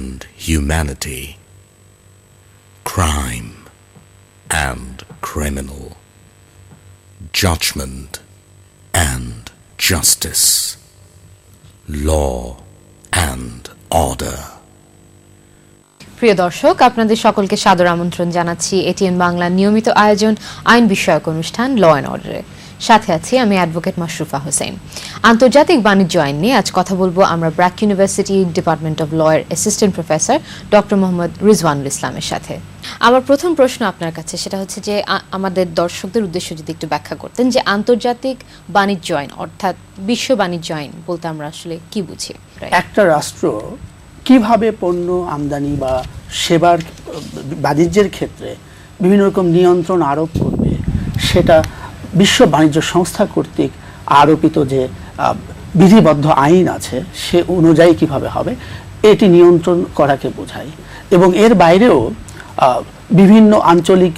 and humanity, crime and criminal, judgment and justice, law and order. প্রিয় দর্শক, আপনাদের সকলকে সাদর আমন্ত্রণ জানাচ্ছি এটিএন বাংলার নিয়মিত আয়োজন আইন বিষয়ক অনুষ্ঠান ল অ্যান্ড অর্ডারে। সাথে আছি আমি অ্যাডভোকেট মাশরুফা হোসেন। আন্তর্জাতিক বাণিজ্য আইন নিয়ে আজ কথা বলবো আমরা BRAC university department of law এর assistant professor doctor Mohammad Rizwanul ইসলামের সাথে। আমার প্রথম প্রশ্ন আপনার কাছে সেটা হচ্ছে যে আমাদের দর্শকদের উদ্দেশ্যে যদি একটু ব্যাখ্যা করতেন যে আন্তর্জাতিক বাণিজ্য আইন অর্থাৎ বিশ্ব বাণিজ্য আইন বলতে আমরা আসলে কি বুঝি। একটা রাষ্ট্র কিভাবে পণ্য আমদানি বা সেবার বাণিজ্যের ক্ষেত্রে বিভিন্ন রকম নিয়ন্ত্রণ আরোপ করবে, সেটা বিশ্ব বাণিজ্য সংস্থা কর্তৃক আরোপিত যে বিধিবদ্ধ আইন আছে সে অনুযায়ী কিভাবে হবে, এটি নিয়ন্ত্রণ করাকে বোঝায়। এবং এর বাইরেও বিভিন্ন আঞ্চলিক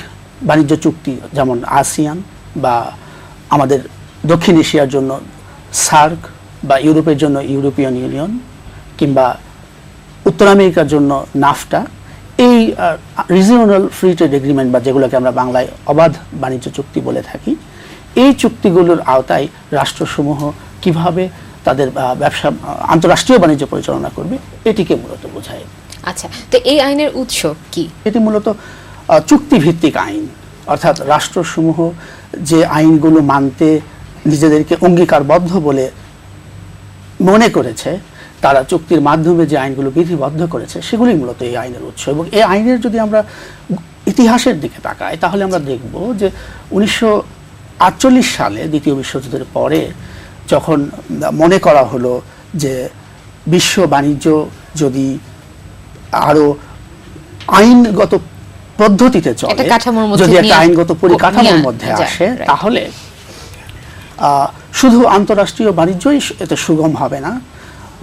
বাণিজ্য চুক্তি, যেমন আসিয়ান বা আমাদের দক্ষিণ এশিয়ার জন্য সার্ক বা ইউরোপের জন্য ইউরোপিয়ান ইউনিয়ন কিংবা উত্তর আমেরিকার জন্য নাফটা, এই রিজিওনাল ফ্রি ট্রেড এগ্রিমেন্ট বা যেগুলোকে আমরা বাংলায় অবাধ বাণিজ্য চুক্তি বলে থাকি, এই চুক্তিগুলোর আওতায় রাষ্ট্রসমূহ কিভাবে তাদের ব্যবসা আন্তঃরাষ্ট্রীয় বাণিজ্য পরিচালনা করবে এটিকে মূলত বোঝায়। আচ্ছা, তো এই আইনের উৎস কি? এটি মূলত চুক্তিভিত্তিক আইন, অর্থাৎ রাষ্ট্রসমূহ যে আইনগুলো মানতে নিজেদেরকে অঙ্গীকারবদ্ধ বলে মনে করেছে, তারা চুক্তির মাধ্যমে যে আইনগুলো বিধিবদ্ধ করেছে সেগুলি মূলত এই আইনের উৎস। এবং এই আইনের যদি আমরা ইতিহাসের দিকে তাকাই তাহলে আমরা দেখব যে 1948 সালে দ্বিতীয় বিশ্বযুদ্ধের পরে যখন মনে করা হলো যে বিশ্ব বাণিজ্য যদি আরো আইনগত পদ্ধতিতে চলে, যদি একটা আইনগত পরিকাঠামোর মধ্যে আসে, তাহলে শুধু আন্তঃরাষ্ট্রীয় বাণিজ্যই এতে সুগম হবে না,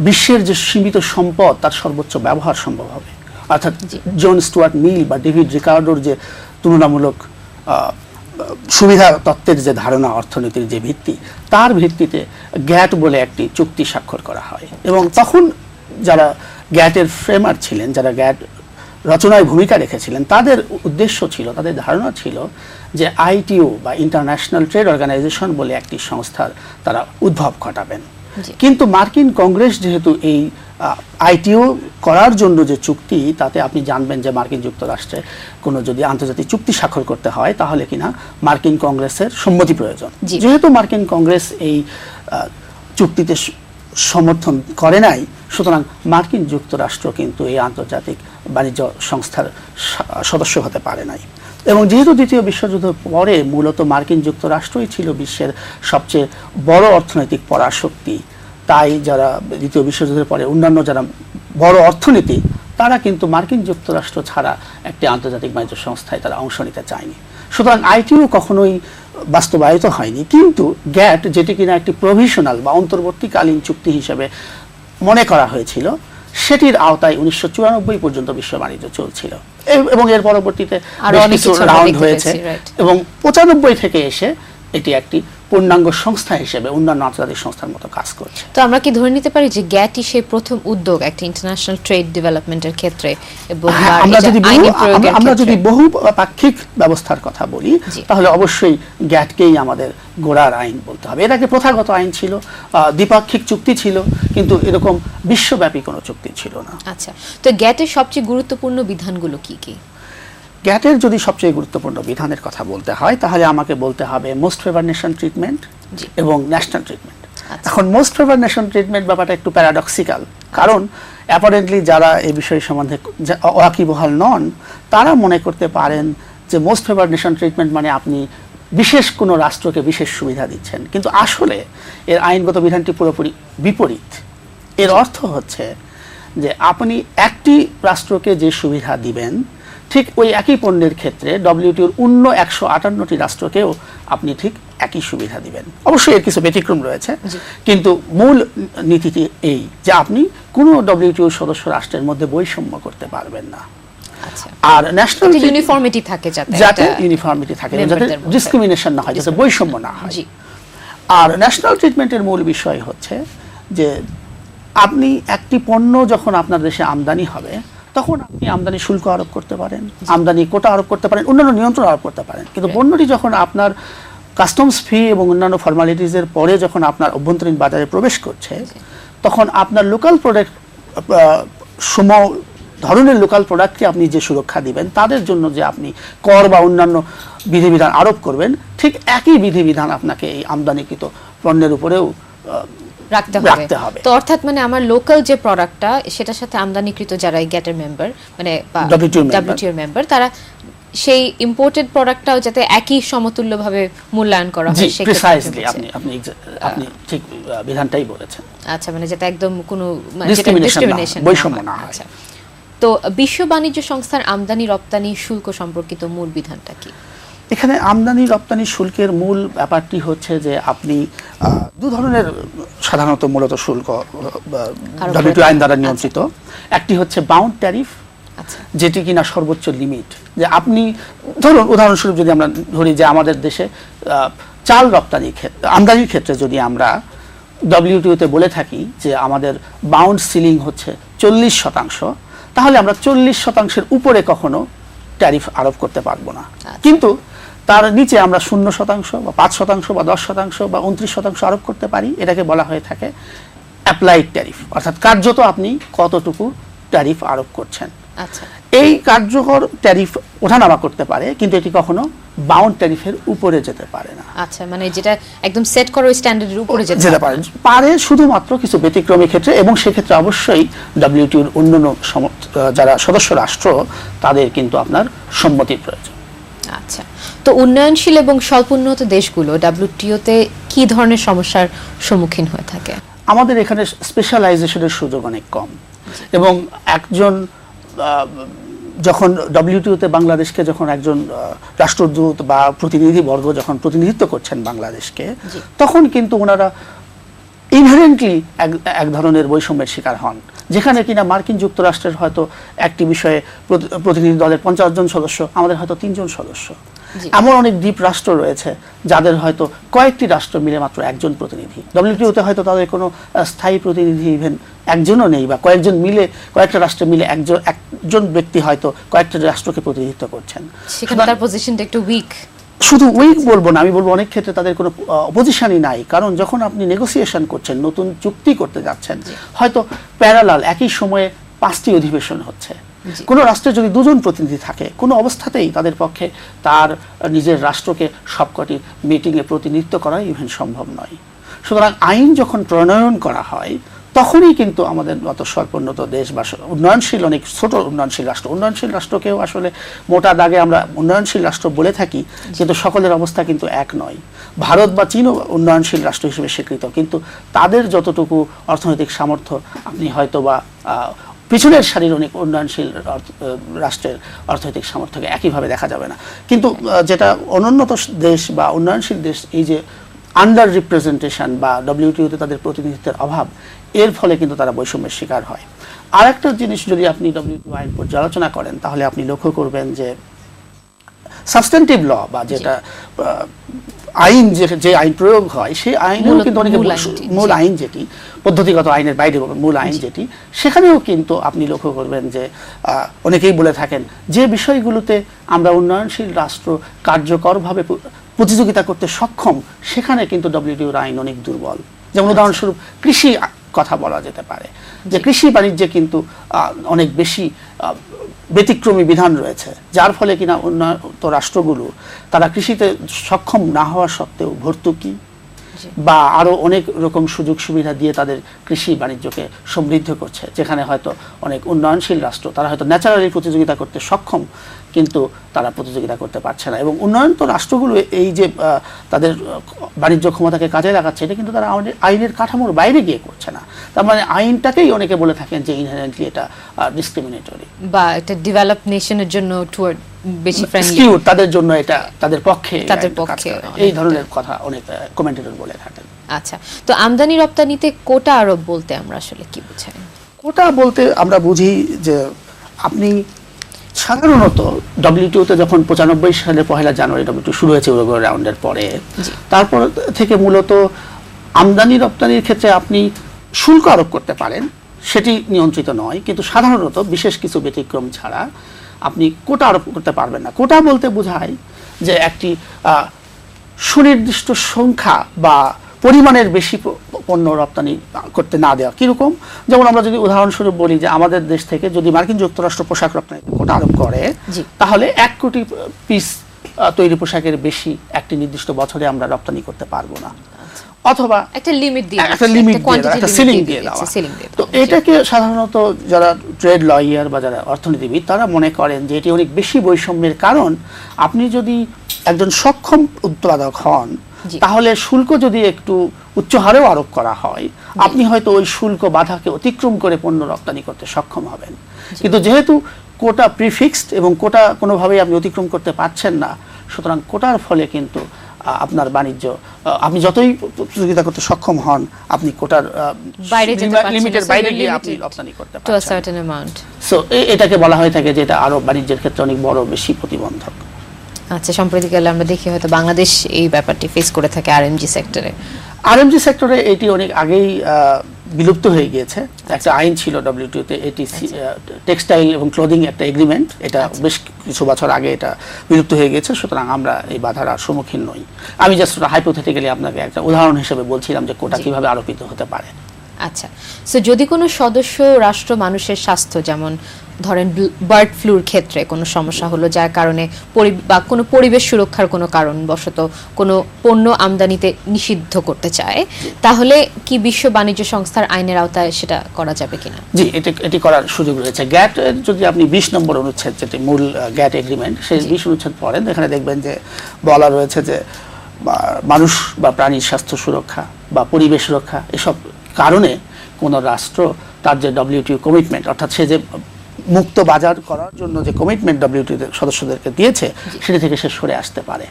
বিশ্বের যে সীমিত সম্পদ তার সর্বোচ্চ ব্যবহার সম্ভব হবে। অর্থাৎ জন স্টুয়ার্ট মিল বা ডেভিড রিকার্ডোর যে তুলনামূলক সুবিধা তত্ত্বের যে ধারণা, অর্থনীতির যে ভিত্তি, তার ভিত্তিতে গ্যাট বলে একটি চুক্তি স্বাক্ষর করা হয়। এবং তখন যারা গ্যাটের ফ্রেমার ছিলেন, যারা গ্যাট রচনায় ভূমিকা রেখেছিলেন, তাদের উদ্দেশ্য ছিল, তাদের ধারণা ছিল যে আইটিও বা ইন্টারন্যাশনাল ট্রেড অর্গানাইজেশন বলে একটি সংস্থার তারা উদ্ভব ঘটাবেন। কিন্তু মার্কিন কংগ্রেস যেহেতু এই আইটিও করার জন্য যে চুক্তি, তাতে আপনি জানবেন যে মার্কিন যুক্তরাষ্ট্রে কোনো যদি আন্তর্জাতিক চুক্তি স্বাক্ষর করতে হয় তাহলে কিনা মার্কিন কংগ্রেসের সম্মতি প্রয়োজন। যেহেতু মার্কিন কংগ্রেস এই চুক্তিতে সমর্থন করে নাই, সুতরাং মার্কিন যুক্তরাষ্ট্র কিন্তু এই আন্তর্জাতিক বাণিজ্য সংস্থার সদস্য হতে পারে নাই। এবং যেহেতু দ্বিতীয় বিশ্বযুদ্ধের পরে মূলত মার্কিন যুক্তরাষ্ট্রই ছিল বিশ্বের সবচেয়ে বড় অর্থনৈতিক পরাশক্তি, তাই যারা দ্বিতীয় বিশ্বযুদ্ধের পরে অন্যান্য যারা বড় অর্থনীতি, তারা কিন্তু মার্কিন যুক্তরাষ্ট্র ছাড়া একটি আন্তর্জাতিক বাণিজ্য সংস্থায় তারা অংশ নিতে চায়নি। সুতরাং আইটিও কখনোই বাস্তবায়িত হয়নি। কিন্তু গ্যাট, যেটি কিনা একটি প্রভিশনাল বা অন্তর্বর্তীকালীন চুক্তি হিসেবে মনে করা হয়েছিল, সেটির আওতায় 1994 পর্যন্ত বিশ্ব বাণিজ্য চলছিল এবং এর পরবর্তীতে রাউন্ড হয়েছে এবং 95 থেকে এসে এটি একটি পূর্ণাঙ্গ সংস্থা হিসেবে অন্যান্য আন্তর্জাতিক সংস্থার মতো কাজ করছে। তো আমরা কি ধরে নিতে পারি যে গ্যাটই সেই প্রথম উদ্যোগ একটা ইন্টারন্যাশনাল ট্রেড ডেভেলপমেন্টের ক্ষেত্রে? এবং আমরা যদি বহুপাক্ষিক ব্যবস্থার কথা বলি তাহলে অবশ্যই গ্যাটকেই আমাদের গোড়ার আইন বলতে হবে। এর আগে প্রথাগত আইন ছিল, দ্বিপাক্ষিক চুক্তি ছিল, কিন্তু এরকম বিশ্বব্যাপী কোনো চুক্তি ছিল না। আচ্ছা, তো গ্যাটের সবচেয়ে গুরুত্বপূর্ণ বিধানগুলো কি কি? গ্যাটের যদি সবচেয়ে গুরুত্বপূর্ণ বিধানের কথা বলতে হয় তাহলে আমাকে বলতে হবে মোস্ট ফেভার নেশন ট্রিটমেন্ট এবং ন্যাশনাল ট্রিটমেন্ট। এখন মোস্ট ফেভার নেশন ট্রিটমেন্ট ব্যাপারটা একটু প্যারাডক্সিক্যাল, কারণ অ্যাপারেন্টলি যারা এই বিষয় সম্বন্ধে ওয়াকিবহাল নন তারা মনে করতে পারেন যে মোস্ট ফেভার নেশন ট্রিটমেন্ট মানে আপনি বিশেষ কোনো রাষ্ট্রকে বিশেষ সুবিধা দিচ্ছেন, কিন্তু আসলে এর আইনগত বিধানটি পুরোপুরি বিপরীত। এর অর্থ হচ্ছে যে আপনি একটি রাষ্ট্রকে যে সুবিধা দিবেন, ঠিক ওই একই পণ্যের ক্ষেত্রে ডব্লিউটিওর অন্য 158টি রাষ্ট্রকেও আপনি ঠিক একই সুবিধা দিবেন। অবশ্যই এর কিছু ব্যতিক্রম রয়েছে, কিন্তু মূল নীতিটি এই যে আপনি কোনো ডব্লিউটিও সদস্য রাষ্ট্রের মধ্যে বৈষম্য করতে পারবেন না। আর ন্যাশনাল ইউনিফর্মিটি থাকে, যাতে ইউনিফর্মিটি থাকে, যাতে ডিসক্রিমিনেশন না হয়, যাতে বৈষম্য না হয়। আর ন্যাশনাল ট্রিটমেন্টের মূল বিষয় হচ্ছে যে আপনি একটি পণ্য যখন আপনার দেশে আমদানি হবে তখন আপনি আমদানি শুল্ক আরোপ করতে পারেন, আমদানি কোটা আরোপ করতে পারেন, অন্যান্য নিয়ন্ত্রণ আরোপ করতে পারেন। কিন্তু পণ্যটি যখন আপনার কাস্টমস ফি এবং অন্যান্য ফর্মালিটিজের পরে যখন আপনার অভ্যন্তরীণ বাজারে প্রবেশ করছে, তখন আপনার লোকাল প্রোডাক্ট ধরনের লোকাল প্রোডাক্টকে আপনি যে সুরক্ষা দিবেন, তাদের জন্য যে আপনি কর বা অন্যান্য বিধিবিধান আরোপ করবেন, ঠিক একই বিধিবিধান আপনাকে এই আমদানিকৃত পণ্যের উপরেও রাখতে হবে। তো অর্থাৎ মানে আমার লোকাল যে প্রোডাক্টটা সেটার সাথে আমদানিকৃত যারা গ্যাটের মেম্বার মানে ডব্লিউটিও মেম্বার, তারা সেই ইম্পোর্টেড প্রোডাক্টটাও যাতে একই সমতুল্যভাবে মূল্যায়ন করা হয়, প্রিসাইজলি আপনি ঠিক বিধানটাই বলেছেন। আচ্ছা, মানে যাতে একদম কোনো ডিসক্রিমিনেশন বৈষম্য না হয়। আচ্ছা, তো বিশ্ব বাণিজ্য সংস্থার আমদানি রপ্তানি শুল্ক সম্পর্কিত মূল বিধানটা কি? এখানে আমদানি রপ্তানি শুল্কের মূল ব্যাপারটি হচ্ছে যে আপনি দু ধরনের সাধারণত মূলত শুল্ক ডব্লিউটিও আইন দ্বারা নিয়ন্ত্রিত। একটি হচ্ছে বাউন্ড ট্যারিফ, যেটি কিনা সর্বোচ্চ লিমিট। যে আপনি ধরুন উদাহরণস্বরূপ যদি আমরা ধরি যে আমাদের দেশে চাল রপ্তানির ক্ষেত্রে আমদানির ক্ষেত্রে যদি আমরা ডব্লিউটিওতে বলে থাকি যে আমাদের বাউন্ড সিলিং হচ্ছে 40%, তাহলে আমরা 40%-এর উপরে কখনো ট্যারিফ আরোপ করতে পারবো না। কিন্তু তার নিচে আমরা 0% বা 5% বা 10% বা 29% আরোপ করতে পারি। এটাকে বলা হয়ে থাকে অ্যাপ্লাইড ট্যারিফ, অর্থাৎ কার্যত আপনি কতটুকু ট্যারিফ আরোপ করছেন। আচ্ছা, এই কার্যকর ট্যারিফ ওঠানামা করতে পারে, কিন্তু এটি কখনো বাউন্ড ট্যারিফের উপরে যেতে পারে না। আচ্ছা, মানে যেটা একদম সেট করা স্ট্যান্ডার্ডের উপরে যেতে পারে শুধুমাত্র কিছু ব্যতিক্রমী ক্ষেত্রে, এবং সেক্ষেত্রে অবশ্যই ডব্লিউটিওর অন্যান্য যারা সদস্য রাষ্ট্র তাদের কিন্তু আপনার সম্মতির প্রয়োজন। আচ্ছা, তো উন্নয়নশীল এবং স্বল্পোন্নত দেশগুলো ডব্লিউটিওতে কি ধরনের সমস্যার সম্মুখীন হয়ে থাকে? আমাদের এখানে স্পেশালাইজেশনের সুযোগ অনেক কম, এবং একজন যখন ডব্লিউটিওতে বাংলাদেশকে যখন একজন রাষ্ট্রদূত বা প্রতিনিধিবর্গ যখন প্রতিনিধিত্ব করছেন বাংলাদেশকে, তখন কিন্তু ওনারা ইনহেরেন্টলি এক ধরনের বৈষম্যের শিকার হন, যেখানে কিনা মার্কিন যুক্তরাষ্ট্রের হয়তো একটি বিষয়ে প্রতিনিধি দলের 50 জন সদস্য, আমাদের হয়তো 3 জন সদস্য। এমন অনেক দ্বীপ রাষ্ট্র রয়েছে যাদের হয়তো কয়েকটি রাষ্ট্র মিলে মাত্র একজন প্রতিনিধি। ডব্লিউটিওতে হয়তো তাদের কোনো স্থায়ী প্রতিনিধি ইভেন একজনও নেই, বা কয়েকজন মিলে কয়েকটা রাষ্ট্র মিলে একজন ব্যক্তি হয়তো কয়েকটা রাষ্ট্রকে প্রতিনিধিত্ব করছেন। সেখানে তার পজিশনটা একটু উইক। শুধু উইক বলবো না, আমি বলবো অনেক ক্ষেত্রে তাদের কোনো অপোজিশনই নাই। কারণ যখন আপনি নেগোসিয়েশন করছেন, নতুন চুক্তি করতে যাচ্ছেন, হয়তো প্যারালাল একই সময়ে 5টি অধিবেশন হচ্ছে। কোনো রাষ্ট্রে যদি 2 জন প্রতিনিধি থাকে, কোনো অবস্থাতেই তাদের পক্ষে তার নিজের রাষ্ট্রকে সবকটি মিটিংয়ে প্রতিনিধিত্ব করা ইভেন সম্ভব নয়। সুতরাং আইন যখন প্রণয়ন করা হয়, তখনই কিন্তু আমাদের মতো স্বল্পোন্নত দেশ বা উন্নয়নশীল অনেক ছোট উন্নয়নশীল রাষ্ট্রকেও আসলে মোটা দাগে আমরা উন্নয়নশীল রাষ্ট্র বলে থাকি, কিন্তু সকলের অবস্থা কিন্তু এক নয়। ভারত বা চীনও উন্নয়নশীল রাষ্ট্র হিসেবে স্বীকৃত, কিন্তু তাদের যতটুকু অর্থনৈতিক সামর্থ্য আপনি হয়তো বা পিছনের সারির অনেক উন্নয়নশীল রাষ্ট্রের অর্থনৈতিক সামর্থ্যকে একইভাবে দেখা যাবে না। কিন্তু যেটা অনুন্নত দেশ বা উন্নয়নশীল দেশ, এই যে আন্ডার রিপ্রেজেন্টেশন বা ডব্লিউটিওতে তাদের প্রতিনিধিত্বের অভাব, এর ফলে কিন্তু তারা বৈষম্যের শিকার হয়। আর একটা জিনিস যদি আপনি ডব্লিউটিও আইন পর্যালোচনা করেন, তাহলে আপনি লক্ষ্য করবেন যে সাবস্ট্যান্টিভ ল বা যেটা আইন, যে আইন প্রয়োগ হয়, সেই আইনেও কিন্তু অনেকে মূল আইন যেটি পদ্ধতিগত আইনের বাইরে মূল আইন যেটি, সেখানেও কিন্তু আপনি লক্ষ্য করবেন যে অনেকেই বলে থাকেন যে বিষয়গুলোতে আমরা উন্নয়নশীল রাষ্ট্র কার্যকরভাবে প্রতিযোগিতা করতে সক্ষম, সেখানে কিন্তু ডব্লিউটিওর আইন অনেক দুর্বল। যেমন উদাহরণস্বরূপ কৃষি কথা বলা যেতে পারে, যে কৃষি বাণিজ্যে কিন্তু অনেক বেশি ব্যতিক্রমী বিধান রয়েছে, যার ফলে কিনা উন্নত রাষ্ট্রগুলো তারা কৃষিতে সক্ষম না হওয়া সত্ত্বেও ভর্তুকি বা আরো অনেক রকম সুযোগ সুবিধা দিয়ে তাদের কৃষি বাণিজ্যকে সমৃদ্ধ করছে, যেখানে হয়তো অনেক উন্নয়নশীল রাষ্ট্র তারা হয়তো ন্যাচারালি প্রতিযোগিতা করতে সক্ষম, কিন্তু তারা প্রতিযোগিতা করতে পারছে না। এবং উন্নয়নত রাষ্ট্রগুলো এই যে তাদের বাণিজ্য ক্ষমতাকে কাজে লাগাচ্ছে, এটা কিন্তু তারা আমাদের আইনের কাঠামোর বাইরে গিয়ে করছে না। তার মানে আইনটাকেই অনেকে বলে থাকেন যে ইনহেরেন্টলি এটা ডিসক্রিমিনেটরি বা এটা ডেভেলপ নেশনের জন্য টুয়ার্ড বেশি ফ্রেন্ডলি, তাদের জন্য এটা তাদের পক্ষে এই ধরনের কথা অনেক কমেন্টেটর বলে থাকেন। আচ্ছা, তো আমদানি রপ্তানিতে কোটা আরোপ বলতে আমরা আসলে কি বুঝাই? কোটা বলতে আমরা বুঝি যে আপনি সাধারণত ডব্লিউটিওতে যখন 95 সালের 1 জানুয়ারি ডব্লিউটিও শুরু হয়েছে উরুগুয়ে রাউন্ডের পরে, তারপর থেকে মূলত আমদানি রপ্তানির ক্ষেত্রে আপনি শুল্ক আরোপ করতে পারেন, সেটি নিয়ন্ত্রিত নয়, কিন্তু সাধারণত বিশেষ কিছু ব্যতিক্রম ছাড়া আপনি কোটা আরোপ করতে পারবেন না। কোটা বলতে বোঝায় যে একটি সুনির্দিষ্ট সংখ্যা বা পরিমাণের বেশি পণ্য রপ্তানি করতে না দেওয়া। কীরকম? যেমন আমরা যদি উদাহরণস্বরূপ বলি যে আমাদের দেশ থেকে যদি মার্কিন যুক্তরাষ্ট্র পোশাক রপ্তানি কোটা আরোপ করে, তাহলে 1 কোটি পিস তৈরি পোশাকের বেশি একটি নির্দিষ্ট বছরে আমরা রপ্তানি করতে পারবো না, অথবা একটা লিমিট দিয়ে একটা সিলিং দিয়ে দেওয়া। তো এটাকে সাধারণত যারা ট্রেড লয়ার বা যারা অর্থনীতিবিদ তারা মনে করেন যে এটি অনেক বেশি বৈষম্যের কারণ। আপনি যদি একজন সক্ষম উৎপাদক হন, তাহলে শুল্ক যদি একটু উচ্চ হারেও আরোপ করা হয়, আপনি হয়তো ওই শুল্ক বাধাকে অতিক্রম করে পণ্য রপ্তানি করতে সক্ষম হবেন। কিন্তু যেহেতু কোটা প্রিফিক্সড এবং কোটা কোনোভাবেই আপনি অতিক্রম করতে পারছেন না, সুতরাং কোটার ফলে কিন্তু আপনার বাণিজ্য, আপনি যতই প্রতিযোগিতা করতে সক্ষম হন, আপনি কোটার লিমিটের বাইরে গিয়ে আপনি রপ্তানি করতে পারছেন। সো এটাকে বলা হয়ে থাকে যে এটা আরব বাণিজ্যের ক্ষেত্রে অনেক বড় বেশি প্রতিবন্ধক। আচ্ছা, সম্প্রতিকালে আমরা দেখি হয়তো বাংলাদেশ এই ব্যাপারটি ফেস করে থাকে আরএমজি সেক্টরে। আরএমজি সেক্টরে এটি অনেক আগেই বিলুপ্ত হয়ে গিয়েছে। একটা আইন ছিল ডব্লিউটিওতে, এটি টেক্সটাইল এবং ক্লোদিং একটা এগ্রিমেন্ট, এটা বেশ কিছু বছর আগে এটা বিলুপ্ত হয়ে গেছে। সুতরাং আমরা এই বাধার সম্মুখীন নই। আমি জাস্ট হাইপোথেটিক্যালি আপনাকে একটা উদাহরণ হিসেবে বলছিলাম যে কোটা কিভাবে আরোপিত হতে পারে। আচ্ছা, সো যদি কোনো সদস্য রাষ্ট্র মানুষের স্বাস্থ্য, যেমন ধরেন বার্ড ফ্লুর ক্ষেত্রে কোনো সমস্যা হলো, যার কারণে বা কোনো পরিবেশ সুরক্ষার কোনো কারণবশত কোনো পণ্য আমদানিতে নিষিদ্ধ করতে চায়, তাহলে কি বিশ্ব বাণিজ্য সংস্থার আইনের আওতায় সেটা করা যাবে কিনা? জি, এটি করার সুযোগ রয়েছে। গ্যাট যদি আপনি 20 নম্বর অনুচ্ছেদ, যেটি মূল গ্যাট এগ্রিমেন্ট, সেই 20 অনুচ্ছেদ পড়েন, এখানে দেখবেন যে বলা রয়েছে যে মানুষ বা প্রাণীর স্বাস্থ্য সুরক্ষা বা পরিবেশ রক্ষা এসব কারণে কোনো রাষ্ট্র তার যে ডব্লিউটিও কমিটমেন্ট, অর্থাৎ সে যে মুক্ত বাজার করার জন্য যে কমিটমেন্ট ডব্লিউটিও সদস্যদেরকে দিয়েছে, সেটি থেকে সে সরে আসতে পারে,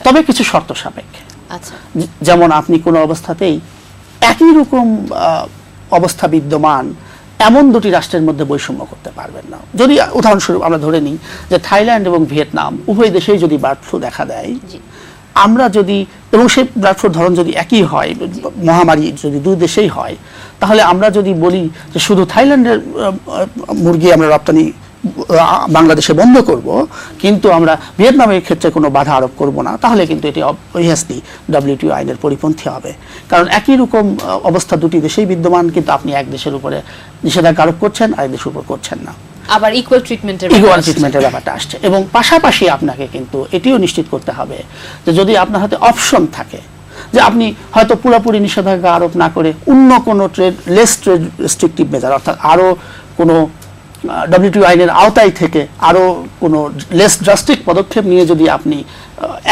তবে কিছু শর্ত সাপেক্ষে। যেমন আপনি কোনো অবস্থাতেই একই রকম অবস্থা বিদ্যমান এমন দুটি রাষ্ট্রের মধ্যে বৈষম্য করতে পারবেন না। যদি উদাহরণস্বরূপ আমরা ধরে নিই যে থাইল্যান্ড এবং ভিয়েতনাম উভয় দেশেই যদি বার্ড ফ্লু দেখা দেয়, আমরা যদি, এবং সেই বার্ড ফ্লুর ধরন যদি একই হয়, মহামারী যদি দুই দেশেই হয়, তাহলে আমরা যদি বলি যে শুধু থাইল্যান্ডের মুরগি আমরা রপ্তানি বাংলাদেশে বন্ধ করব, কিন্তু আমরা ভিয়েতনামের ক্ষেত্রে কোনো বাধা আরোপ করব না, তাহলে কিন্তু এটি অবভিয়াসলি ডব্লিউটিও আইনের পরিপন্থী হবে। কারণ একই রকম অবস্থা দুটি দেশেই বিদ্যমান, কিন্তু আপনি এক দেশের উপরে নিষেধাজ্ঞা আরোপ করছেন, আরেক দেশের উপর করছেন না। আবার ইকুয়াল ট্রিটমেন্টের ব্যাপারটা আসছে। এবং পাশাপাশি আপনাকে কিন্তু এটিও নিশ্চিত করতে হবে যে যদি আপনার হাতে অপশন থাকে যে আপনি হয়তো পুরোপুরি নিষেধাজ্ঞা আরোপ না করে অন্য কোনো লেস ট্রেড রেস্ট্রিকটিভ মেজার, অর্থাৎ আরও কোনো ডব্লিউটিও আইনের আওতায় থেকে আরও কোনো লেস ড্রাস্টিক পদক্ষেপ নিয়ে যদি আপনি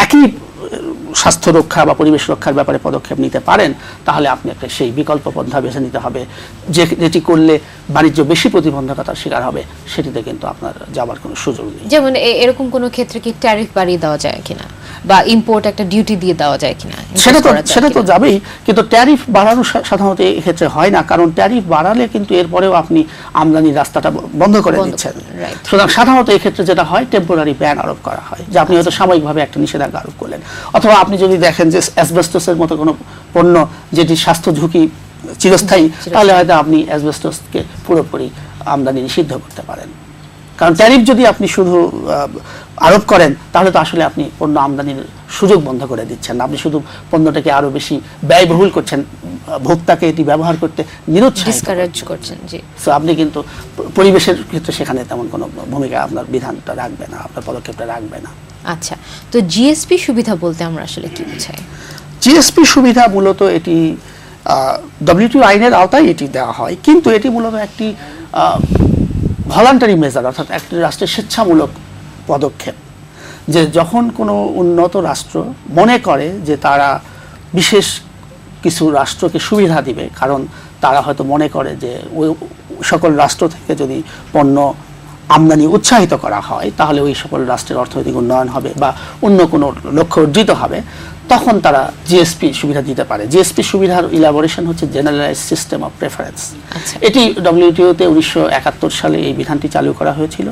একই স্বাস্থ্য রক্ষা বা পরিবেশ রক্ষার ব্যাপারে পদক্ষেপ নিতে পারেন, তাহলে আপনি একটা সেই বিকল্প পন্থা বেছে নিতে হবে, যেটি করলে বাণিজ্য বেশি প্রতিবন্ধকতার শিকার হবে, সেটিতে কিন্তু আপনার যাবার কোনো সুযোগ নেই। যেমন এরকম কোনো ক্ষেত্রে কি ট্যারিফ বাড়িয়ে দেওয়া যায় কিনা, বা ইম্পোর্ট একটা ডিউটি দিয়ে দেওয়া যায় কিনা? সেটা তো যাবেই, কিন্তু ট্যারিফ বাড়ানো সাধারণত এই ক্ষেত্রে হয় না, কারণ ট্যারিফ বাড়ালে কিন্তু এরপরেও আপনি আমদানির রাস্তাটা বন্ধ করে দিচ্ছেন। সুতরাং সাধারণত এই ক্ষেত্রে যেটা হয়, টেম্পোরারি ব্যান আরোপ করা হয়, যে আপনি হয়তো সাময়িকভাবে একটা নিষেধাজ্ঞা আরোপ করলেন। অথবা আপনি যদি দেখেন যে অ্যাসবেস্টসের মতো কোনো পণ্য যেটি স্বাস্থ্য ঝুঁকি চিরস্থায়ী, তাহলে হয়তো আপনি অ্যাসবেস্টসকে পুরোপুরি আমদানি নিষিদ্ধ করতে পারেন। কারণ ট্যারিফ যদি আপনি শুধু আরোপ করেন, তাহলে তো আসলে আপনি পণ্য আমদানির সুযোগ বন্ধ করে দিচ্ছেন না, আপনি শুধু পণ্যটাকে আরো বেশি ব্যয়বহুল করছেন, ভোক্তাকে এটি ব্যবহার করতে ডিসকারেজ করছেন। জি, সো আপনি কিন্তু পরিবেশের ক্ষেত্রে সেখানে তেমন কোনো ভূমিকা আপনার বিধানটা রাখবে না, আপনার পদক্ষেপটা রাখবে না। আচ্ছা, তো জিএসপি সুবিধা বলতে আমরা আসলে কি বোঝাই? জিএসপি সুবিধা মূলত এটি ডব্লিউটিও আইনের আওতায় এটি দেওয়া হয়, কিন্তু এটি মূলত একটি ভলান্টারি মেজার, অর্থাৎ একটি রাষ্ট্রের স্বেচ্ছামূলক পদক্ষেপ, যে যখন কোনো উন্নত রাষ্ট্র মনে করে যে তারা বিশেষ কিছু রাষ্ট্রকে সুবিধা দিবে, কারণ তারা হয়তো মনে করে যে ওই সকল রাষ্ট্র থেকে যদি পণ্য আমদানি উৎসাহিত করা হয়, তাহলে ওই সকল রাষ্ট্রের অর্থনৈতিক উন্নয়ন হবে বা অন্য কোনো লক্ষ্য অর্জিত হবে, তখন তারা জিএসপি সুবিধা দিতে পারে। জিএসপি সুবিধার ইলাবোরেশন হচ্ছে জেনারেলাইজড সিস্টেম অফ প্রেফারেন্স। এটি ডব্লিউটিওতে 1971 সালে এই বিধানটি চালু করা হয়েছিল।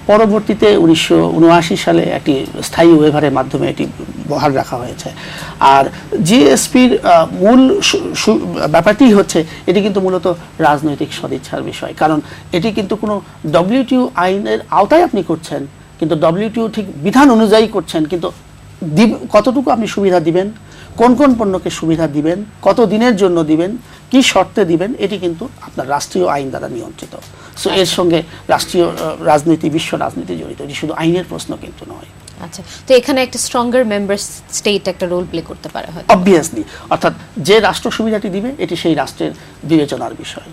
পরবর্তীতে 1979 সালে একটি স্থায়ী ওয়েভারের মাধ্যমে এটি বহাল রাখা হয়েছে। আর জিএসপির মূল ব্যাপারটি হচ্ছে এটি কিন্তু মূলত রাজনৈতিক সদিচ্ছার বিষয়, কারণ এটি কিন্তু কোনো ডব্লিউটিও আইনের আওতায় আপনি করছেন, কিন্তু ডব্লিউটিও ঠিক বিধান অনুযায়ী করছেন, কিন্তু কতটুকু আপনি সুবিধা দিবেন, কোন কোন পণ্যকে সুবিধা দিবেন, কত দিনের জন্য দিবেন, কি শর্তে দিবেন, এটি কিন্তু আপনার রাষ্ট্রীয় আইন দ্বারা নিয়ন্ত্রিত। সো এর সঙ্গে রাষ্ট্রীয় রাজনীতি, বিশ্ব রাজনীতি জড়িত, এটি শুধু আইনের প্রশ্ন কিন্তু নয়। আচ্ছা, তো এখানে একটা স্ট্রঙ্গার মেম্বার স্টেট একটা রোল প্লে করতে পারে হয়তো। অবভিয়াসলি, অর্থাৎ যে রাষ্ট্র সুবিধাটি দিবে এটি সেই রাষ্ট্রের বিবেচনার বিষয়,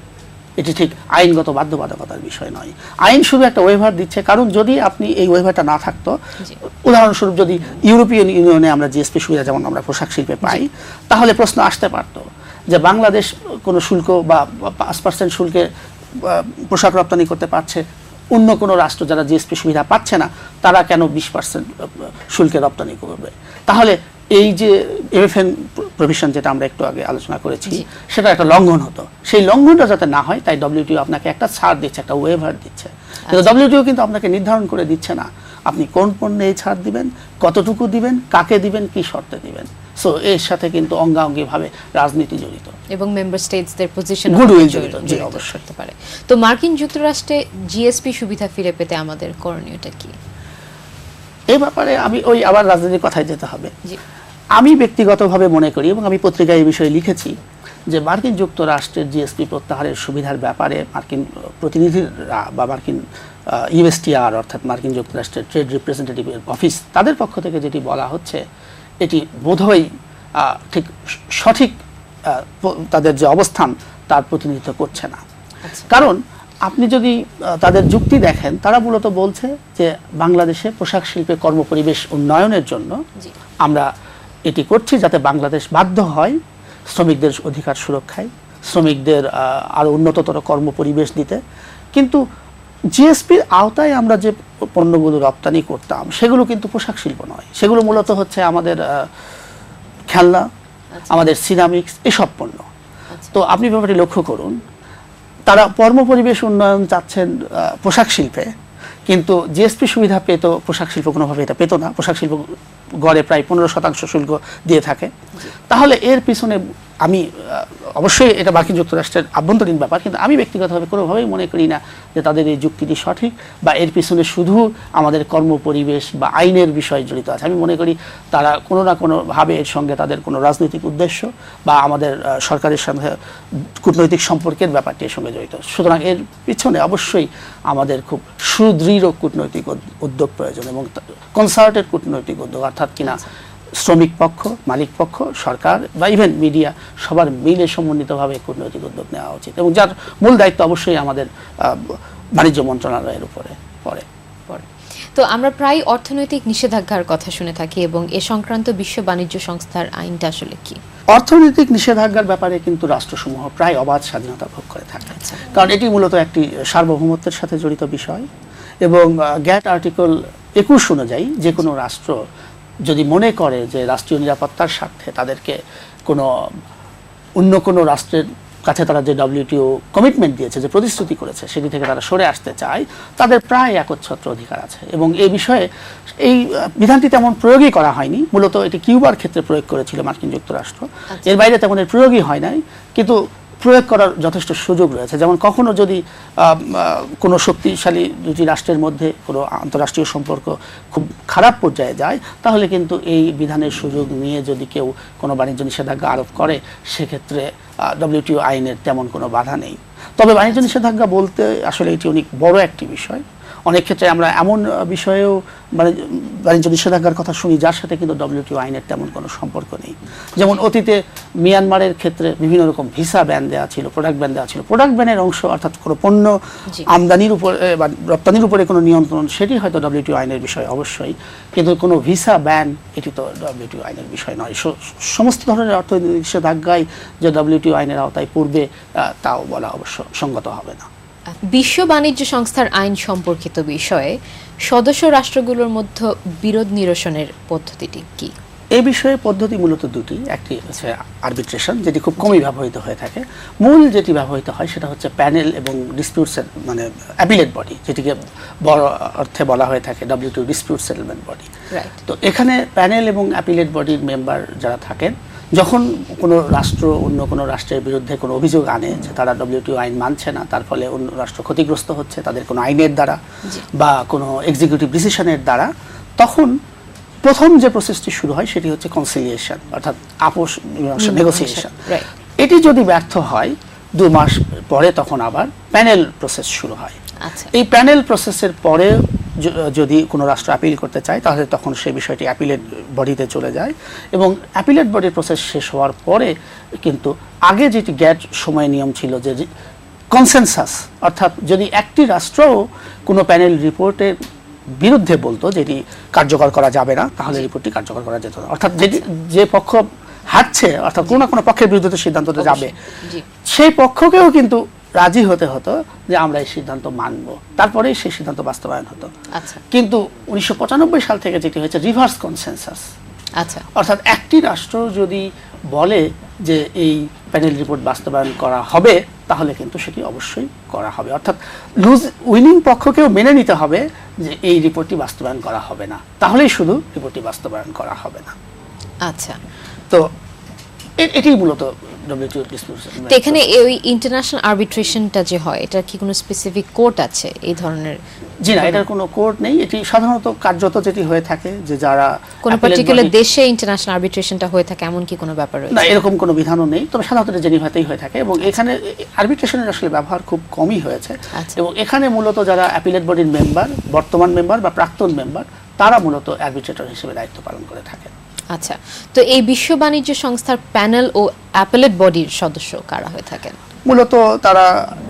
এটি ঠিক আইনগত বাধ্যবাধকতার বিষয় নয়। আইন শুধু একটা ওয়েভার দিচ্ছে, কারণ যদি আপনি এই ওয়েভারটা না থাকতো, উদাহরণস্বরূপ যদি ইউরোপিয়ান ইউনিয়নে আমরা জিএসপি সুবিধা যেমন আমরা পোশাক শিল্পে পাই, তাহলে প্রশ্ন আসতে পারতো যে বাংলাদেশ কোনো শুল্ক বা 5% শুল্কে পোশাক রপ্তানি করতে পারছে, অন্য কোনো রাষ্ট্র যারা জিএসপি সুবিধা পাচ্ছে না তারা কেন 20% শুল্কে রপ্তানি করবে? তাহলে এই যে এফএন প্রভিশন যেটা আমরা একটু আগে আলোচনা করেছি, সেটা একটা লঙ্ঘন হতো। সেই লঙ্ঘনটা যাতে না হয় তাই ডব্লিউটিও আপনাকে একটা ছাড় দিচ্ছে, একটা ওয়েভার দিচ্ছে। কিন্তু ডব্লিউটিও কিন্তু আপনাকে নির্ধারণ করে দিচ্ছে না আপনি কোন পণ্যে এই ছাড় দিবেন, কতটুকু দিবেন, কাকে দিবেন, কি শর্তে দিবেন। সো এর সাথে কিন্তু অঙ্গাঙ্গিভাবে রাজনীতি জড়িত এবং মেম্বার স্টেটসদের পজিশন গুডউইল জড়িত। জি, অবশ্যই করতে পারে। তো মার্কিন যুক্তরাষ্ট্রে জিএসপি সুবিধা ফিরে পেতে আমাদের করণীয়টা কি? এই ব্যাপারে আমি আবার রাজনীতির কথায় যেতে হবে। আমি ব্যক্তিগতভাবে মনে করি, এবং আমি পত্রিকায় এই বিষয়ে লিখেছি, যে মার্কিন যুক্তরাষ্ট্রের জিএসপি প্রত্যাহারের সুবিধার ব্যাপারে মার্কিন প্রতিনিধিরা বা মার্কিন ইউএসটিআর অর্থাৎ মার্কিন যুক্তরাষ্ট্রের ট্রেড রিপ্রেজেন্টেটিভ অফিস, তাদের পক্ষ থেকে যেটি বলা হচ্ছে এটি বোধহয় ঠিক সঠিক তাদের যে অবস্থান তার প্রতিনিধিত্ব করছে না। কারণ আপনি যদি তাদের যুক্তি দেখেন, তারা মূলত বলছে যে বাংলাদেশে পোশাক শিল্পে কর্মপরিবেশ উন্নয়নের জন্য আমরা এটি করছি যাতে বাংলাদেশ বাধ্য হয় শ্রমিকদের অধিকার সুরক্ষায়, শ্রমিকদের আরও উন্নততর কর্মপরিবেশ দিতে। কিন্তু জিএসপির আওতায় আমরা যে পণ্যগুলো রপ্তানি করতাম সেগুলো কিন্তু পোশাক শিল্প নয়, সেগুলো মূলত হচ্ছে আমাদের খেলনা, আমাদের সিরামিক্স, এসব পণ্য। তো আপনি ব্যাপারটি লক্ষ্য করুন, তারা কর্মপরিবেশ উন্নয়ন চাচ্ছেন পোশাক শিল্পে, কিন্তু জিএসপি সুবিধা পেত পোশাক শিল্প কোনোভাবে এটা পেত না। পোশাক শিল্প গড়ে প্রায় 15% শুল্ক দিয়ে থাকে। তাহলে এর পিছনে আমি অবশ্যই এটা মার্কিন যুক্তরাষ্ট্রের আভ্যন্তরীণ ব্যাপার, কিন্তু আমি ব্যক্তিগতভাবে কোনোভাবেই মনে করি না যে তাদের এই যুক্তিটি সঠিক বা এর পিছনে শুধু আমাদের কর্মপরিবেশ বা আইনের বিষয় জড়িত আছে। আমি মনে করি তারা কোনো না কোনোভাবে এর সঙ্গে তাদের কোনো রাজনৈতিক উদ্দেশ্য বা আমাদের সরকারের সঙ্গে কূটনৈতিক সম্পর্কের ব্যাপারটি এর সঙ্গে জড়িত। সুতরাং এর পিছনে অবশ্যই আমাদের খুব সুদৃঢ় কূটনৈতিক উদ্যোগ প্রয়োজন এবং কনসার্টেড কূটনৈতিক উদ্যোগ, অর্থাৎ কিনা শ্রমিক পক্ষ, মালিক পক্ষ, সরকার বা ইভেন মিডিয়া সবার মিলে সমন্বিতভাবে কূটনৈতিক উদ্যোগ নেওয়া উচিত, এবং যার মূল দায়িত্ব অবশ্যই আমাদের বাণিজ্য মন্ত্রণালয়ের উপরে পড়ে। তো আমরা প্রায় অর্থনৈতিক নিষেধাজ্ঞার কথা শুনে থাকি, এবং এ সংক্রান্ত বিশ্ব বাণিজ্য সংস্থার আইনটা আসলে কি? অর্থনৈতিক নিষেধাজ্ঞার ব্যাপারে কিন্তু রাষ্ট্রসমূহ প্রায় অবাধ স্বাধীনতা ভোগ করে থাকে, কারণ এটি মূলত একটি সার্বভৌমত্বের সাথে জড়িত বিষয়। এবং গ্যাট আর্টিকেল 21 অনুযায়ী যে কোনো রাষ্ট্র যদি মনে করে যে রাষ্ট্রীয় নিরাপত্তার স্বার্থে তাদেরকে অন্য কোনো রাষ্ট্রের কাছে তারা যে ডব্লিউটিও কমিটমেন্ট দিয়েছে, যে প্রতিশ্রুতি করেছে, সেটি থেকে তারা সরে আসতে চায়, তাদের প্রায় একচ্ছত্র অধিকার আছে। এবং এই বিষয়ে এই বিধানটি তেমন প্রয়োগই করা হয়নি, মূলত এটি কিউবার ক্ষেত্রে প্রয়োগ করেছিল মার্কিন যুক্তরাষ্ট্র, এর বাইরে তেমন এর প্রয়োগই হয় নাই, কিন্তু প্রয়োগ করার যথেষ্ট সুযোগ রয়েছে। যেমন কখনো যদি কোনো শক্তিশালী দুটি রাষ্ট্রের মধ্যে কোনো আন্তঃরাষ্ট্রীয় সম্পর্ক খুব খারাপ পর্যায়ে যায়, তাহলে কিন্তু এই বিধানের সুযোগ নিয়ে যদি কেউ কোনো বাণিজ্য নিষেধাজ্ঞা আরোপ করে, সেক্ষেত্রে ডব্লিউটিও আইনের তেমন কোনো বাধা নেই। তবে বাণিজ্য নিষেধাজ্ঞা বলতে আসলে এটি অনেক বড় একটি বিষয়। অনেক ক্ষেত্রে আমরা এমন বিষয়েও বাণিজ্য নিষেধাজ্ঞার কথা শুনি যার সাথে কিন্তু ডব্লিউটিও আইনের তেমন কোনো সম্পর্ক নেই। যেমন অতীতে মিয়ানমারের ক্ষেত্রে বিভিন্ন রকম ভিসা ব্যান দেওয়া ছিল, প্রোডাক্ট ব্যান দেওয়া ছিল। প্রোডাক্ট ব্যানের অংশ, অর্থাৎ কোনো পণ্য আমদানির উপরে বা রপ্তানির উপরে কোনো নিয়ন্ত্রণ, সেটি হয়তো ডব্লিউটিও আইনের বিষয় অবশ্যই, কিন্তু কোনো ভিসা ব্যান এটি তো ডব্লিউটিও আইনের বিষয় নয়। সমস্ত ধরনের অর্থনৈতিক নিষেধাজ্ঞাই যে ডব্লিউটিও আইনের আওতায় পূর্বে তাও বলা অবশ্য সঙ্গত হবে না। বিশ্ব বাণিজ্য সংস্থার আইন সম্পর্কিত বিষয়ে সদস্য রাষ্ট্রগুলোর মধ্যে বিরোধ নিরসনের পদ্ধতিটি কি? এই বিষয়ে পদ্ধতি মূলত দুটি, একটি হচ্ছে আরবিট্রেশন, যেটি খুব কমই ব্যবহৃত হয়ে থাকে। মূল যেটি ব্যবহৃত হয় সেটা হচ্ছে প্যানেল এবং ডিসপিউট মানে অ্যাপিলেট বডি, যেটিকে বড় অর্থে বলা হয়ে থাকে WTO ডিসপিউট সেটেলমেন্ট বডি। তো এখানে প্যানেল এবং অ্যাপিলেট বডির মেম্বার যারা থাকেন, যখন কোনো রাষ্ট্র অন্য কোনো রাষ্ট্রের বিরুদ্ধে কোনো অভিযোগ আনে যে তারা WTO আইন মানছে না, তার ফলে অন্য রাষ্ট্র ক্ষতিগ্রস্ত হচ্ছে তাদের কোনো আইনের দ্বারা বা কোনো এক্সিকিউটিভ ডিসিশনের দ্বারা, তখন প্রথম যে প্রসেসটি শুরু হয় সেটি হচ্ছে কনসিলিয়েশন, অর্থাৎ আপোষ নেগোসিয়েশন। এটি যদি ব্যর্থ হয় 2 মাস পরে তখন আবার প্যানেল প্রসেস শুরু হয়। এই প্যানেল প্রসেসের পরে যদি কোনো রাষ্ট্র অ্যাপিল করতে চায় তাহলে তখন সেই বিষয়টি অ্যাপিলেট বডিতে চলে যায়, এবং অ্যাপিলেট বডির প্রসেস শেষ হওয়ার পরে কিন্তু আগে যেটি গ্যাট সময় নিয়ম ছিল যে কনসেনসাস, অর্থাৎ যদি একটি রাষ্ট্রও কোনো প্যানেল রিপোর্টের বিরুদ্ধে বলতো যেটি কার্যকর করা যাবে না, তাহলে রিপোর্টটি কার্যকর করা যেত না। অর্থাৎ যে পক্ষ হারছে, অর্থাৎ কোনো না কোনো পক্ষের বিরুদ্ধে সিদ্ধান্তটা যাবে, সেই পক্ষকেও কিন্তু রাজি হতে হতো যে আমরা এই সিদ্ধান্ত মানব, তারপরেই সেই সিদ্ধান্ত বাস্তবায়ন হতো। কিন্তু 1995 সাল থেকে যেটি হয়েছে রিভার্স কনসেনসাস, অর্থাৎ একটি রাষ্ট্র যদি বলে যে এই প্যানেল রিপোর্ট বাস্তবায়ন করা হবে, তাহলে কিন্তু সেটি অবশ্যই করা হবে। অর্থাৎ উইনিং পক্ষকেও মেনে নিতে হবে যে এই রিপোর্টটি বাস্তবায়ন করা হবে না, তাহলেই শুধু রিপোর্টটি বাস্তবায়ন করা হবে না। তো এটাই মূলত WTO ডিসপিউট সেটেলমেন্ট। এখানে এই ইন্টারন্যাশনাল আরবিট্রেশনটা যে হয়, এটা কি কোনো স্পেসিফিক কোর্ট আছে এই ধরনের? জি না, এটার কোনো কোর্ট নেই। এটি সাধারণত কার্যত যেটি হয়ে থাকে যে যারা কোনো পার্টিকুলার দেশে ইন্টারন্যাশনাল আরবিট্রেশনটা হয়ে থাকে এমন কি কোনো ব্যাপার রয়েছে? না, এরকম কোনো বিধানও নেই, তবে সাধারণত জেনিভাতেই হয়ে থাকে, এবং এখানে আরবিট্রেশনের আসলে ব্যবহার খুব কমই হয়েছে। এবং এখানে মূলত যারা অ্যাপিলেট বডির মেম্বার, বর্তমান মেম্বার বা প্রাক্তন মেম্বার, তারা মূলত আরবিট্রেটর হিসেবে দায়িত্ব পালন করে থাকেন। তো এই বিশ্ব বাণিজ্য সংস্থার প্যানেল ও অ্যাপিলেট বডির সদস্য কারা হয়ে থাকেন? মূলত তারা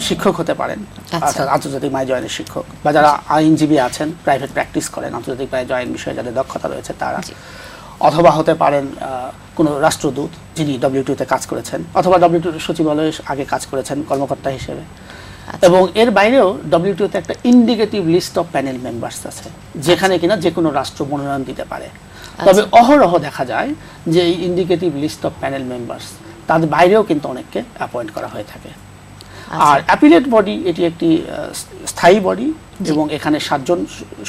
শিক্ষক হতে পারেন, অর্থাৎ আন্তর্জাতিক বাণিজ্য আইনের শিক্ষক, বা যারা আইনজীবী আছেন, প্রাইভেট প্র্যাকটিস করেন, আন্তর্জাতিক বাণিজ্য আইন বিষয়ে যাদের দক্ষতা রয়েছে তারা, অথবা হতে পারেন কোনো রাষ্ট্রদূত যিনি WTO-তে কাজ করেছেন, অথবা WTO সচিবালয়ে আগে কাজ করেছেন কর্মকর্তা হিসেবে। এবং এর বাইরেও WTO-তে একটা indicative list of panel members আছে, যেখানে কিনা যে কোনো রাষ্ট্র মনোনয়ন দিতে পারে। তবে অহরহ দেখা যায় যে এই indicative list of panel members তাদের বাইরেও কিন্তু অনেককে অ্যাপয়েন্ট করা হয়ে থাকে। আর অ্যাপিলেট বডি এটি একটি স্থায়ী বডি, এবং এখানে 7 জন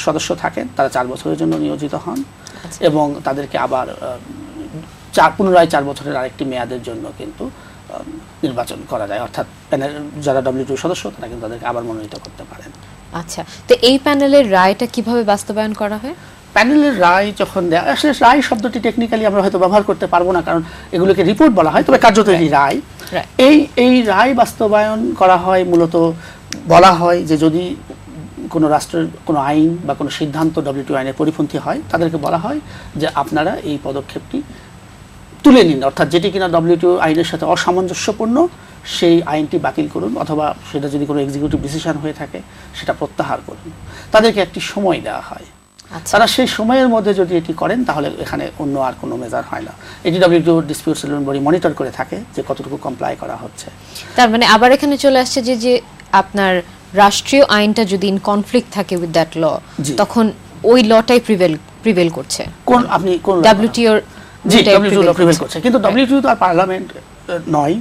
সদস্য থাকেন, তারা 4 বছরের জন্য নিয়োজিত হন, এবং তাদেরকে আবার পুনরায় 4 বছরের আরেকটি মেয়াদের জন্য কিন্তু নির্বাচন করা যায়, অর্থাৎ প্যানেল যারা WTO সদস্য তারা কিন্তু তাদেরকে আবার মনোনীত করতে পারেন। তো এই প্যানেলের রায়টা কিভাবে বাস্তবায়ন করা হয়? প্যানেলের রায় যখন দেয়, আসলে রায় শব্দটি টেকনিক্যালি আমরা হয়তো ব্যবহার করতে পারবো না, কারণ এগুলোকে রিপোর্ট বলা হয়, তবে কার্যত এই রায়, এই রায় বাস্তবায়ন করা হয় মূলত বলা হয় যে যদি কোনো রাষ্ট্রের কোনো আইন বা কোনো সিদ্ধান্ত WTO আইনের পরিপন্থী হয়, তাদেরকে বলা হয় যে আপনারা এই পদক্ষেপটি তুলে নিন, অর্থাৎ যেটি কিনা WTO আইনের সাথে অসামঞ্জস্যপূর্ণ সেই আইনটি বাতিল করুন, অথবা সেটা যদি কোনো এক্সিকিউটিভ ডিসিশন হয়ে থাকে সেটা প্রত্যাহার করুন। তাদেরকে একটি সময় দেওয়া হয়, তারা সেই সময়ের মধ্যে যদি এটি করেন তাহলে এখানে অন্য আর কোনো মেজার হয় না। এটি WTO dispute settlement body monitor করে থাকে যে কতটুকু কমপ্লাই করা হচ্ছে। তার মানে আবার এখানে চলে আসছে যে আপনার রাষ্ট্রীয় আইনটা যদি ইন কনফ্লিক্ট থাকে উইথ দ্যাট ল, তখন ওই লটাই প্রিভেল করছে। কোন আপনি কোন WTO প্রিভেল করছে, কিন্তু WTO তো আর পার্লামেন্ট নয়,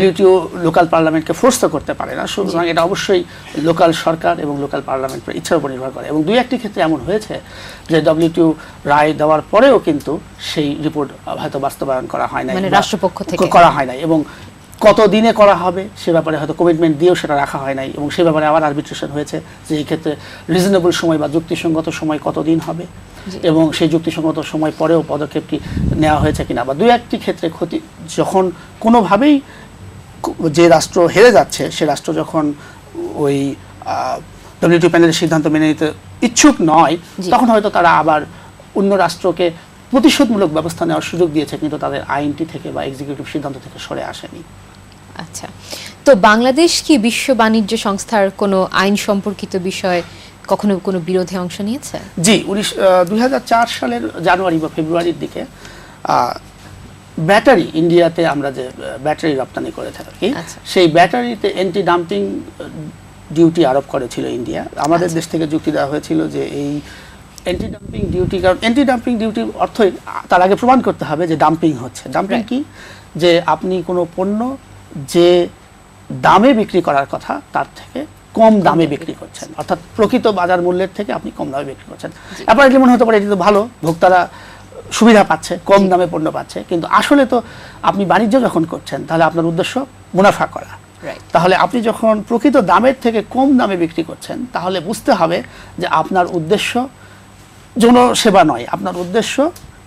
WTO লোকাল পার্লামেন্টকে ফোর্স তো করতে পারে না, সুতরাং এটা অবশ্যই লোকাল সরকার এবং লোকাল পার্লামেন্টের ইচ্ছার উপর নির্ভর করে। এবং 2-1টি ক্ষেত্রে এমন হয়েছে যে WTO রায় দেওয়ার পরেও কিন্তু সেই রিপোর্ট হয়তো বাস্তবায়ন করা হয় নাই, মানে রাষ্ট্রপক্ষ থেকে করা হয় নাই, এবং কত দিনে করা হবে সে ব্যাপারে হয়তো কমিটমেন্ট দিয়েও সেটা রাখা হয় নাই, এবং সে ব্যাপারে আবার আরবিট্রেশন হয়েছে যে এই ক্ষেত্রে রিজনেবল সময় বা যুক্তিসঙ্গত সময় কতদিন হবে, এবং সেই যুক্তিসঙ্গত সময় পরেও পদক্ষেপটি নেওয়া হয়েছে কিনা, বা 2-1টি ক্ষেত্রে ক্ষতি যখন কোনোভাবেই যে রাষ্ট্র হেরে যাচ্ছে সে রাষ্ট্র যখন ওই WTO প্যানেলের সিদ্ধান্ত মেনে নিতে ইচ্ছুক নয়, তখন হয়তো তারা আবার অন্য রাষ্ট্রকে প্রতিশোধমূলক ব্যবস্থা নেওয়ার সুযোগ দিয়েছে, কিন্তু তাদের আইনটি থেকে বা এক্সিকিউটিভ সিদ্ধান্ত থেকে সরে আসেনি। তো বাংলাদেশ কি বিশ্ব বাণিজ্য সংস্থার কোনো আইন সম্পর্কিত বিষয় কখনো কোনো বিরোধে অংশ নিয়েছে? জি, 2004 সালের জানুয়ারি বা ফেব্রুয়ারির দিকে ব্যাটারি ইন্ডিয়াতে আমরা যে ব্যাটারি রপ্তানি করে থাকি, সেই ব্যাটারিতে অ্যান্টি ডাম্পিং ডিউটি আরোপ করেছিল ইন্ডিয়া। আমাদের দেশ থেকে যুক্তি দেওয়া হয়েছিল যে এই অ্যান্টি ডাম্পিং ডিউটি, কারণ অ্যান্টি ডাম্পিং ডিউটির অর্থই তার আগে প্রমাণ করতে হবে যে ডাম্পিং হচ্ছে। ডাম্পিং কি? যে আপনি কোনো পণ্য যে দামে বিক্রি করার কথা তার থেকে কম দামে বিক্রি করছেন, অর্থাৎ প্রকৃত বাজার মূল্যের থেকে আপনি কম দামে বিক্রি করছেন। অ্যাপারেন্টলি মনে হতে পারে এটা তো ভালো, ভোক্তারা সুবিধা পাচ্ছে, কম দামে পণ্য পাচ্ছে, কিন্তু আসলে তো আপনি বাণিজ্য যখন করছেন তাহলে আপনার উদ্দেশ্য মুনাফা করা। তাহলে আপনি যখন প্রকৃত দামের থেকে কম দামে বিক্রি করছেন তাহলে বুঝতে হবে যে আপনার উদ্দেশ্য জনসেবা নয়, আপনার উদ্দেশ্য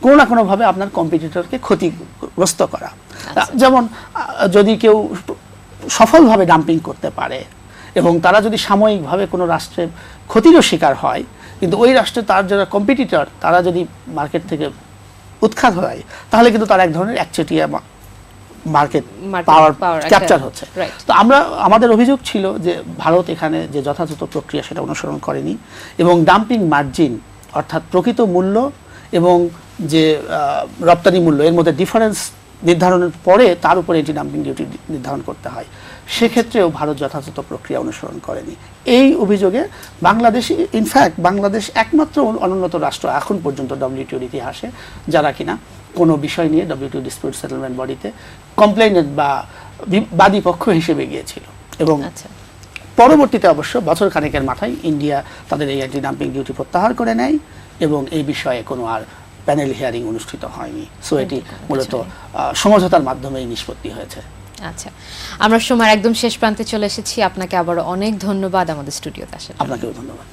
কোনো না কোনোভাবে আপনার কম্পিটিটরকে ক্ষতিগ্রস্ত করা। যেমন যদি কেউ সফলভাবে ডাম্পিং করতে পারে এবং তারা যদি সাময়িকভাবে কোনো রাষ্ট্রের ক্ষতিরও শিকার হয়, কিন্তু ওই রাষ্ট্রে তার যারা কম্পিটিটর তারা যদি মার্কেট থেকে উৎখাত হয়, তাহলে কিন্তু তার এক ধরনের একচেটিয়া মার্কেট পাওয়ার ক্যাপচার হচ্ছে। তো আমাদের অভিযোগ ছিল যে ভারত এখানে যে যথাযথ প্রক্রিয়া সেটা অনুসরণ করেনি, এবং ডাম্পিং মার্জিন অর্থাৎ প্রকৃত মূল্য এবং যে রপ্তানি মূল্য এর মধ্যে ডিফারেন্স নির্ধারণের পরে তার উপরে এন্টি ডাম্পিং ডিউটি নির্ধারণ করতে হয়, সেক্ষেত্রেও ভারত যথাযথ প্রক্রিয়া অনুসরণ করেনি। এই অভিযোগে ইনফ্যাক্ট বাংলাদেশ একমাত্র অনুন্নত রাষ্ট্র এখন পর্যন্ত ডব্লিউটিওর ইতিহাসে যারা কিনা কোনো বিষয় নিয়ে ডব্লিউটিও ডিসপিউট সেটেলমেন্ট বডিতে কমপ্লেইনেন্ট বা বাদী পক্ষ হিসেবে গিয়েছিল। এবং পরবর্তীতে অবশ্য বছর খানেকের মাথায় ইন্ডিয়া তাদের এই অ্যান্টি ডাম্পিং ডিউটি প্রত্যাহার করে নেয় এবং এই বিষয়ে কোনো আর প্যানেল হিয়ারিং অনুষ্ঠিত হয়নি। সো এটি মূলত সমঝোতার মাধ্যমেই নিষ্পত্তি হয়েছে। আচ্ছা, আমরা সময় একদম শেষ প্রান্তে চলে এসেছি। আপনাকে আবার অনেক ধন্যবাদ আমাদের স্টুডিওতে আসার। আপনাকেও ধন্যবাদ।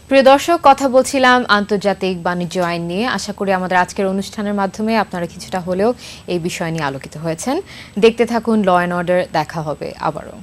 প্রিয় দর্শক, কথা বলছিলাম আন্তর্জাতিক বাণিজ্য আইন নিয়ে। আশা করি আমাদের আজকের অনুষ্ঠানের মাধ্যমে আপনারা কিছুটা হলেও এই বিষয় নিয়ে আলোকিত হয়েছেন। দেখতে থাকুন ল অ্যান্ড অর্ডার, দেখা হবে আবারও।